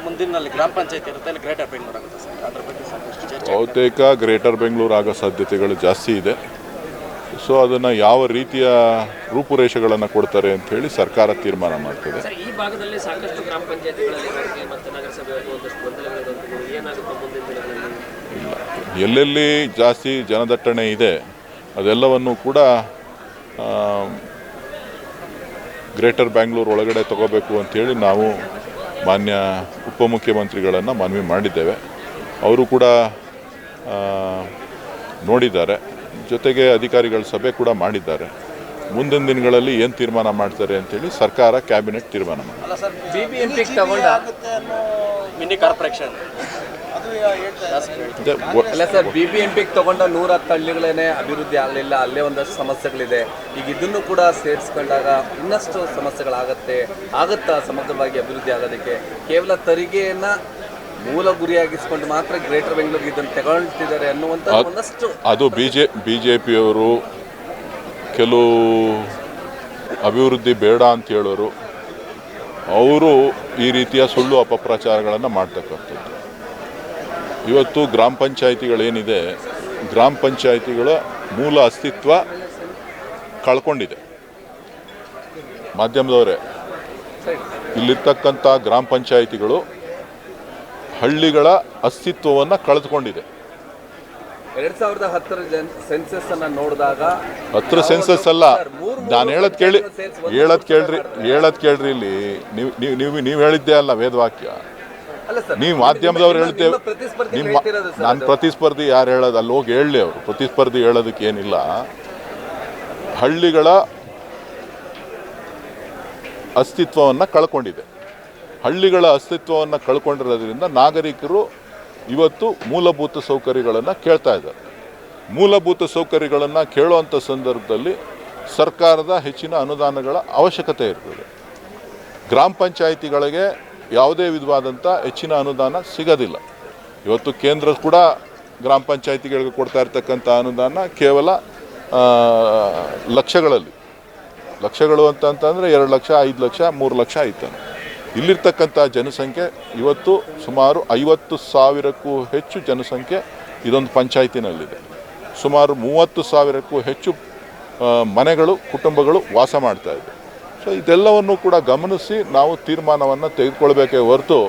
ಮುಂದಿನಲ್ಲಿ ಗ್ರಾಮ ಪಂಚಾಯತ್ ಇರುತ್ತೆ ಅಲ್ಲಿ ಗ್ರೇಟರ್ ಬೆಂಗಳೂರು ಆಗುತ್ತೆ ಸರ್, ಅದ್ರ ಬಗ್ಗೆ ಸಾಕಷ್ಟು ಚರ್ಚೆ ಬಹುತೇಕ ಗ್ರೇಟರ್ ಬೆಂಗಳೂರು ಆಗೋ ಸಾಧ್ಯತೆಗಳು ಜಾಸ್ತಿ ಇದೆ. ಸೊ ಅದನ್ನು ಯಾವ ರೀತಿಯ ರೂಪುರೇಷೆಗಳನ್ನು ಕೊಡ್ತಾರೆ ಅಂತ ಹೇಳಿ ಸರ್ಕಾರ ತೀರ್ಮಾನ ಮಾಡ್ತದೆ. ಈ ಭಾಗದಲ್ಲಿ ಸಾಕಷ್ಟು ಗ್ರಾಮ ಪಂಚಾಯತ್ಗಳಲ್ಲಿ ಮತ್ತು ನಗರಸಭೆ ಏನಾಗುತ್ತೆ ಮುಂದಿನ ದಿನಗಳಲ್ಲಿ? ಇಲ್ಲ, ಎಲ್ಲೆಲ್ಲಿ ಜಾಸ್ತಿ ಜನದಟ್ಟಣೆ ಇದೆ ಅದೆಲ್ಲವನ್ನು ಕೂಡ ಗ್ರೇಟರ್ ಬ್ಯಾಂಗ್ಳೂರು ಒಳಗಡೆ ತಗೋಬೇಕು ಅಂಥೇಳಿ ನಾವು ಮಾನ್ಯ ಉಪಮುಖ್ಯಮಂತ್ರಿಗಳನ್ನು ಮನವಿ ಮಾಡಿದ್ದೇವೆ. ಅವರು ಕೂಡ ನೋಡಿದ್ದಾರೆ, ಜೊತೆಗೆ ಅಧಿಕಾರಿಗಳ ಸಭೆ ಕೂಡ ಮಾಡಿದ್ದಾರೆ. ಮುಂದಿನ ದಿನಗಳಲ್ಲಿ ಏನು ತೀರ್ಮಾನ ಮಾಡ್ತಾರೆ ಅಂತೇಳಿ ಸರ್ಕಾರ ಕ್ಯಾಬಿನೆಟ್ ತೀರ್ಮಾನ ಮಾಡಿ. ಮಿನಿ ಕಾರ್ಪೊರೇಷನ್ ಅಲ್ಲ ಸರ್, BBMPಗೆ ತಗೊಂಡ 110 ಹಳ್ಳಿಗಳೇನೆ ಅಭಿವೃದ್ಧಿ ಆಗಲಿಲ್ಲ, ಅಲ್ಲೇ ಒಂದಷ್ಟು ಸಮಸ್ಯೆಗಳಿದೆ. ಈಗ ಇದನ್ನು ಕೂಡ ಸೇರಿಸ್ಕೊಂಡಾಗ ಇನ್ನಷ್ಟು ಆಗುತ್ತಾ ಸಮಗ್ರವಾಗಿ ಅಭಿವೃದ್ಧಿ ಆಗೋದಕ್ಕೆ? ಕೇವಲ ತೆರಿಗೆಯನ್ನ ಮೂಲ ಗುರಿಯಾಗಿಸ್ಕೊಂಡು ಮಾತ್ರ ಗ್ರೇಟರ್ ಬೆಂಗಳೂರಿಗೆ ಇದನ್ನು ತಗೊಳ್ತಿದ್ದಾರೆ ಅನ್ನುವಂಥ ಒಂದಷ್ಟು ಅದು BJPಯವರು ಕೆಲವು ಅಭಿವೃದ್ಧಿ ಬೇಡ ಅಂತ ಹೇಳೋರು, ಅವರು ಈ ರೀತಿಯ ಸುಳ್ಳು ಅಪಪ್ರಚಾರಗಳನ್ನು ಮಾಡ್ತಕ್ಕಂಥದ್ದು. ಇವತ್ತು ಗ್ರಾಮ ಪಂಚಾಯಿತಿಗಳೇನಿದೆ, ಗ್ರಾಮ ಪಂಚಾಯಿತಿಗಳ ಮೂಲ ಅಸ್ತಿತ್ವ ಕಳ್ಕೊಂಡಿದೆ. ಮಾಧ್ಯಮದವರೇ, ಇಲ್ಲಿರ್ತಕ್ಕಂಥ ಗ್ರಾಮ ಪಂಚಾಯಿತಿಗಳು ಹಳ್ಳಿಗಳ ಅಸ್ತಿತ್ವವನ್ನು ಕಳೆದುಕೊಂಡಿದೆ. 2010 ಸೆನ್ಸಸ್ ಅನ್ನ ನೋಡಿದಾಗ 10 ಸೆನ್ಸಸ್ ಅಲ್ಲ, ನಾನು ಹೇಳದ್ ಕೇಳ್ರಿ ಇಲ್ಲಿ ನೀವು ಹೇಳಿದ್ದೇ ಅಲ್ಲ ವೇದವಾಕ್ಯ. ನೀವು ಮಾಧ್ಯಮದವ್ರು ಹೇಳ್ತೇವೆ, ನಾನು ಪ್ರತಿಸ್ಪರ್ಧಿ ಯಾರು ಹೇಳೋದು ಅಲ್ಲಿ ಹೋಗಿ ಹೇಳಲಿ, ಅವರು ಪ್ರತಿಸ್ಪರ್ಧಿ ಹೇಳೋದಕ್ಕೆ ಏನಿಲ್ಲ. ಹಳ್ಳಿಗಳ ಅಸ್ತಿತ್ವವನ್ನು ಕಳ್ಕೊಂಡಿದೆ. ಹಳ್ಳಿಗಳ ಅಸ್ತಿತ್ವವನ್ನು ಕಳ್ಕೊಂಡಿರೋದ್ರಿಂದ ನಾಗರಿಕರು ಇವತ್ತು ಮೂಲಭೂತ ಸೌಕರ್ಯಗಳನ್ನು ಕೇಳ್ತಾ ಇದ್ದಾರೆ. ಮೂಲಭೂತ ಸೌಕರ್ಯಗಳನ್ನು ಕೇಳುವಂಥ ಸಂದರ್ಭದಲ್ಲಿ ಸರ್ಕಾರದ ಹೆಚ್ಚಿನ ಅನುದಾನಗಳ ಅವಶ್ಯಕತೆ ಇರ್ತದೆ. ಗ್ರಾಮ ಪಂಚಾಯಿತಿಗಳಿಗೆ ಯಾವುದೇ ವಿಧವಾದಂಥ ಹೆಚ್ಚಿನ ಅನುದಾನ ಸಿಗೋದಿಲ್ಲ. ಇವತ್ತು ಕೇಂದ್ರ ಕೂಡ ಗ್ರಾಮ ಪಂಚಾಯಿತಿಗಳಿಗೆ ಕೊಡ್ತಾ ಇರ್ತಕ್ಕಂಥ ಅನುದಾನ ಕೇವಲ ಲಕ್ಷಗಳು ಅಂತಂದರೆ 2 ಲಕ್ಷ, 5 ಲಕ್ಷ, 3 ಲಕ್ಷ ಆಯ್ತಾನೆ. ಇಲ್ಲಿರ್ತಕ್ಕಂಥ ಜನಸಂಖ್ಯೆ ಇವತ್ತು ಸುಮಾರು 50,000ಕ್ಕೂ ಹೆಚ್ಚು ಜನಸಂಖ್ಯೆ ಇದೊಂದು ಪಂಚಾಯಿತಿನಲ್ಲಿದೆ. ಸುಮಾರು 30,000ಕ್ಕೂ ಹೆಚ್ಚು ಮನೆಗಳು, ಕುಟುಂಬಗಳು ವಾಸ ಮಾಡ್ತಾ ಇದೆ. ಸೊ ಇದೆಲ್ಲವನ್ನು ಕೂಡ ಗಮನಿಸಿ ನಾವು ತೀರ್ಮಾನವನ್ನು ತೆಗೆದುಕೊಳ್ಬೇಕೇ ಹೊರತು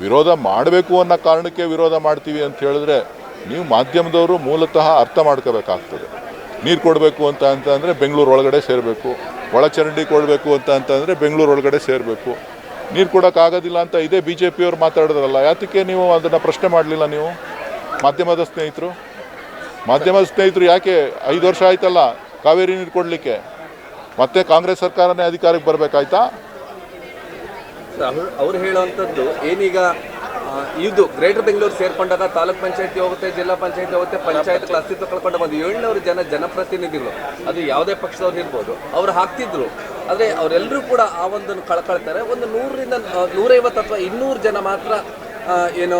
ವಿರೋಧ ಮಾಡಬೇಕು ಅನ್ನೋ ಕಾರಣಕ್ಕೆ ವಿರೋಧ ಮಾಡ್ತೀವಿ ಅಂತ ಹೇಳಿದ್ರೆ ನೀವು ಮಾಧ್ಯಮದವರು ಮೂಲತಃ ಅರ್ಥ ಮಾಡ್ಕೋಬೇಕಾಗ್ತದೆ. ನೀರು ಕೊಡಬೇಕು ಅಂತಂದರೆ ಬೆಂಗಳೂರು ಒಳಗಡೆ ಸೇರಬೇಕು, ಒಳಚರಂಡಿ ಕೊಡಬೇಕು ಅಂತಂದರೆ ಬೆಂಗಳೂರು ಒಳಗಡೆ ಸೇರಬೇಕು. ನೀರು ಕೊಡೋಕ್ಕಾಗೋದಿಲ್ಲ ಅಂತ ಇದೇ BJPಯವ್ರು ಮಾತಾಡಿದ್ರಲ್ಲ, ಯಾತಕ್ಕೆ ನೀವು ಅದನ್ನು ಪ್ರಶ್ನೆ ಮಾಡಲಿಲ್ಲ? ನೀವು ಮಾಧ್ಯಮದ ಸ್ನೇಹಿತರು ಯಾಕೆ 5 ವರ್ಷ ಆಯ್ತಲ್ಲ ಕಾವೇರಿ ನೀರು ಕೊಡಲಿಕ್ಕೆ, ಮತ್ತೆ ಕಾಂಗ್ರೆಸ್ ಸರ್ಕಾರನೇ ಅಧಿಕಾರಕ್ಕೆ ಬರಬೇಕಾಯ್ತಾ? ಅವ್ರು ಹೇಳುವಂಥದ್ದು ಏನೀಗ ಇದು ಗ್ರೇಟರ್ ಬೆಂಗಳೂರು ಸೇರ್ಕೊಂಡಾಗ ತಾಲೂಕ್ ಪಂಚಾಯತಿ ಹೋಗುತ್ತೆ, ಜಿಲ್ಲಾ ಪಂಚಾಯತಿ ಹೋಗುತ್ತೆ, ಪಂಚಾಯತ್ಗಳ ಅಸ್ತಿತ್ವ ಕಳ್ಕೊಂಡ ಒಂದು 700 ಜನಪ್ರತಿನಿಧಿಗಳು, ಅದು ಯಾವುದೇ ಪಕ್ಷದವ್ರು ಇರ್ಬೋದು, ಅವ್ರು ಹಾಕ್ತಿದ್ರು. ಆದರೆ ಅವರೆಲ್ಲರೂ ಕೂಡ ಆ ಒಂದನ್ನು ಕಳ್ಕೊಳ್ತಾರೆ. ಒಂದು 100ರಿಂದ 150 ಅಥವಾ 200 ಜನ ಮಾತ್ರ ಏನು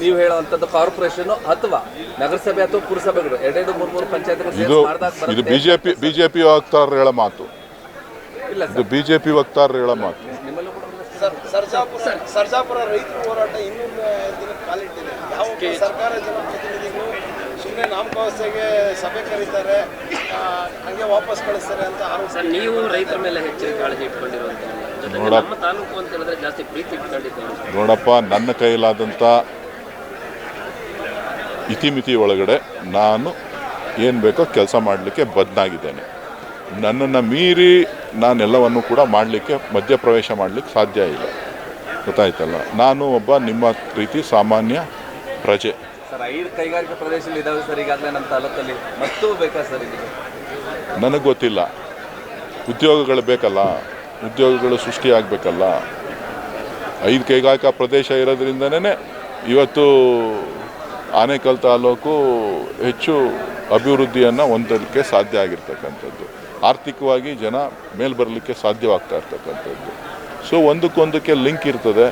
ನೀವು ಹೇಳುವಂಥದ್ದು ಕಾರ್ಪೊರೇಷನ್ ಅಥವಾ ನಗರಸಭೆ ಅಥವಾ ಪುರಸಭೆಗಳು 2-3 ಪಂಚಾಯತ್ಗಳು ಇದು ಬಿಜೆಪಿ ವಕ್ತಾರರು ಹೇಳೋ ಮಾತು. ಇದು BJP ವಕ್ತಾರರು ಹೇಳೋ ಮಾತು. ಸರ್ಜಾಪುರ ರೈತರ ಹೋರಾಟ ಇನ್ನೊಂದು ದಿನಕ್ಕೆ ಕಾಲಿಟ್ಟಿದೆ. ಯಾವ ಸರ್ಕಾರ ಜನಪ್ರತಿನಿಧಿಗಳು ಸುಮ್ಮನೆ ನಾಮಕಾವಸ್ಥೆಗೆ ಸಭೆ ಕರೀತಾರೆ, ಹಂಗೆ ವಾಪಸ್ ಕಳಿಸ್ತಾರೆ ಅಂತ ಆರೋಪ. ನೀವು ರೈತರ ಮೇಲೆ ಹೆಚ್ಚಿನ ಕಾಳಜಿ ಇಟ್ಕೊಂಡಿರುವಂತ ತಾಲೂಕು ಅಂತ ಹೇಳಿದ್ರೆ ಜಾಸ್ತಿ ಪ್ರೀತಿ ಇಟ್ಕೊಂಡಿದ್ದೇವೆ. ನೋಡಪ್ಪ, ನನ್ನ ಕೈಲಾದಂಥ ಇತಿಮಿತಿ ಒಳಗಡೆ ನಾನು ಏನು ಬೇಕೋ ಕೆಲಸ ಮಾಡಲಿಕ್ಕೆ ಬದ್ಧನಾಗಿದ್ದೇನೆ. ನನ್ನನ್ನು ಮೀರಿ ನಾನೆಲ್ಲವನ್ನು ಕೂಡ ಮಾಡಲಿಕ್ಕೆ ಮಧ್ಯಪ್ರವೇಶ ಮಾಡಲಿಕ್ಕೆ ಸಾಧ್ಯ ಇಲ್ಲ. ಗೊತ್ತಾಯ್ತಲ್ಲ, ನಾನು ಒಬ್ಬ ನಿಮ್ಮ ರೀತಿ ಸಾಮಾನ್ಯ ಪ್ರಜೆ. ಸರ್, 5 ಕೈಗಾರಿಕಾ ಪ್ರದೇಶದಲ್ಲಿ ಇದಾವೆ ಸರ್ ಈಗಾಗಲೇ ನಮ್ಮ ತಾಲೂಕಲ್ಲಿ, ಮತ್ತೂ ಬೇಕಾ ಸರ್ ಇದಕ್ಕೆ? ನನಗೆ ಗೊತ್ತಿಲ್ಲ. ಉದ್ಯೋಗಗಳು ಬೇಕಲ್ಲ, ಉದ್ಯೋಗಗಳು ಸೃಷ್ಟಿಯಾಗಬೇಕಲ್ಲ. 5 ಕೈಗಾರಿಕಾ ಪ್ರದೇಶ ಇರೋದ್ರಿಂದನೇ ಇವತ್ತು ಆನೇಕಲ್ ತಾಲೂಕು ಹೆಚ್ಚು ಅಭಿವೃದ್ಧಿಯನ್ನು ಹೊಂದಲಿಕ್ಕೆ ಸಾಧ್ಯ ಆಗಿರ್ತಕ್ಕಂಥದ್ದು. ಆರ್ಥಿಕವಾಗಿ ಜನ ಮೇಲೆ ಬರಲಿಕ್ಕೆ ಸಾಧ್ಯವಾಗ್ತಾ ಇರ್ತಕ್ಕಂಥದ್ದು. ಸೊ ಒಂದಕ್ಕೊಂದಕ್ಕೆ ಲಿಂಕ್ ಇರ್ತದೆ,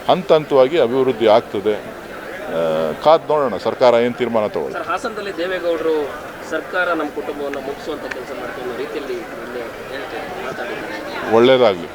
ಹಂತವಾಗಿ ಅಭಿವೃದ್ಧಿ ಆಗ್ತದೆ. ಕಾದು ನೋಡೋಣ ಸರ್ಕಾರ ಏನು ತೀರ್ಮಾನ ತಗೊಳ್ಳಿ. ಹಾಸನದಲ್ಲಿ ದೇವೇಗೌಡರು ಸರ್ಕಾರ ನಮ್ಮ ಕುಟುಂಬವನ್ನು ಮುಗಿಸುವಂಥ ಕೆಲಸ ಮಾಡ್ತಾರೆ ರೀತಿಯಲ್ಲಿ ಮಾತಾಡಿದ್ದಾರೆ. ಒಳ್ಳೆಯದಾಗಲಿ.